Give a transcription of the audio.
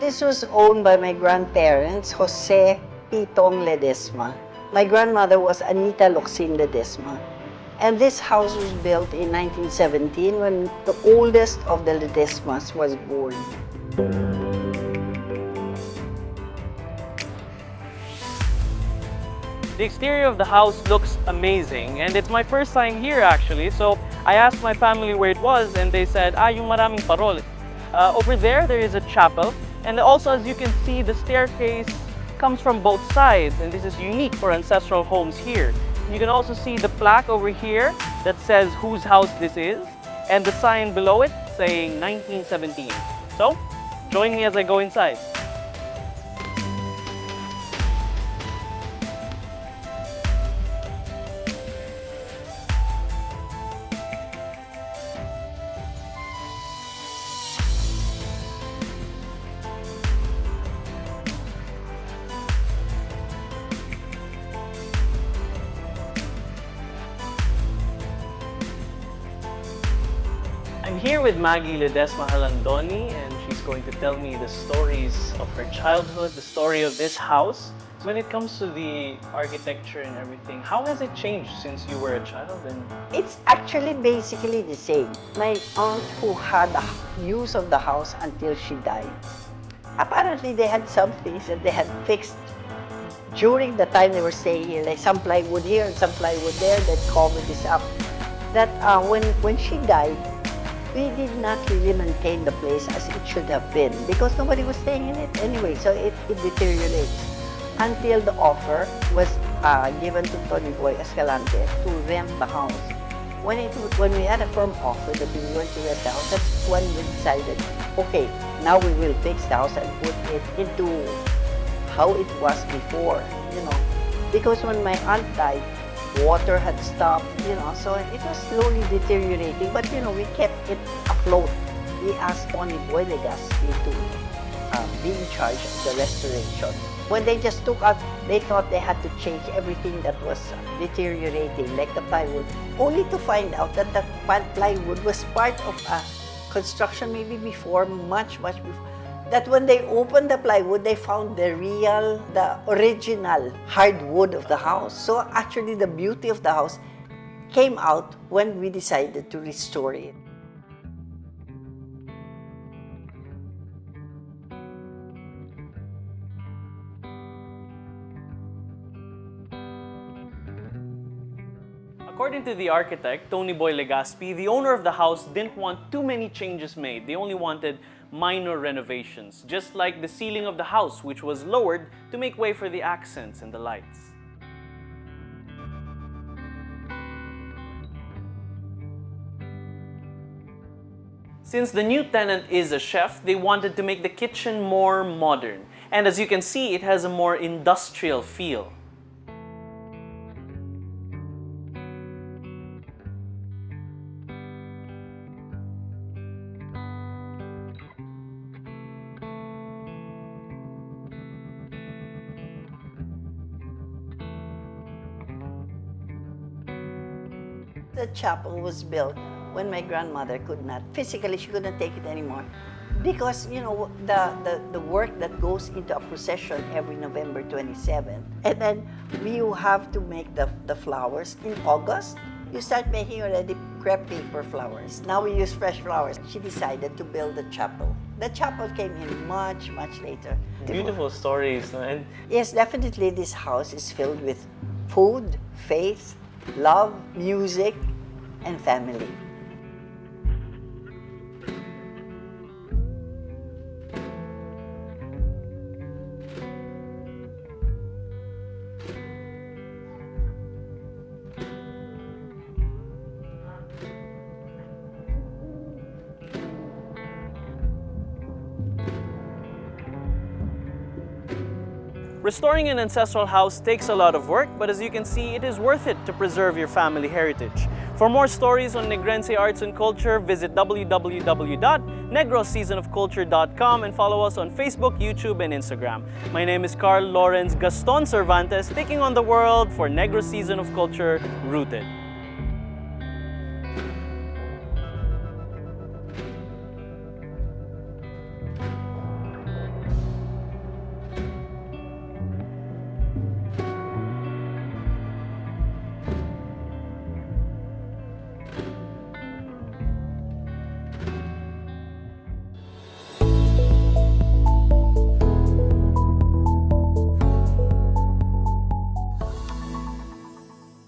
This was owned by my grandparents, Jose Pitong Ledesma. My grandmother was Anita Locsin Ledesma. And this house was built in 1917 when the oldest of the Ledesmas was born. The exterior of the house looks amazing, and it's my first time here actually, so I asked my family where it was and they said, yung maraming parol. Over there is a chapel, and also as you can see, the staircase comes from both sides, and this is unique for ancestral homes here. You can also see the plaque over here that says whose house this is, and the sign below it saying 1917. So, join me as I go inside. I'm here with Maggie Ledesma Halandoni, and she's going to tell me the stories of her childhood, the story of this house. When it comes to the architecture and everything, how has it changed since you were a child? And It's actually basically the same. My aunt who had the use of the house until she died, apparently they had some things that they had fixed during the time they were staying here, like some plywood here and some plywood there that covered this up. That when she died, we did not really maintain the place as it should have been because nobody was staying in it anyway, so it deteriorates. Until the offer was given to Tony Boy Escalante to rent the house. When we had a firm offer that we were to rent the house, that's when we decided, okay, now we will fix the house and put it into how it was before, Because when my aunt died, water had stopped, so it was slowly deteriorating. But, we kept it afloat. We asked Tony Boy Legaspi to be in charge of the restoration. When they just took out, they thought they had to change everything that was deteriorating, like the plywood, only to find out that the plywood was part of a construction maybe before, much before. That when they opened the plywood, they found the original hardwood of the house. So actually the beauty of the house came out when we decided to restore it. according to the architect, Tony Boy Legaspi, the owner of the house didn't want too many changes made. They only wanted minor renovations, just like the ceiling of the house, which was lowered to make way for the accents and the lights. Since the new tenant is a chef, they wanted to make the kitchen more modern. And as you can see, it has a more industrial feel. The chapel was built when my grandmother could not, physically she couldn't take it anymore. Because, you know, the work that goes into a procession every November 27th, and then you have to make the flowers in August. You start making already crepe paper flowers. Now we use fresh flowers. She decided to build the chapel. The chapel came in much later. Beautiful stories. And yes, definitely this house is filled with food, faith, love, music, and family. restoring an ancestral house takes a lot of work, but as you can see, it is worth it to preserve your family heritage. For more stories on Negrense arts and culture, visit www.negrosseasonofculture.com and follow us on Facebook, YouTube, and Instagram. My name is Carl Lawrence Gaston Cervantes, taking on the world for Negros Season of Culture Rooted.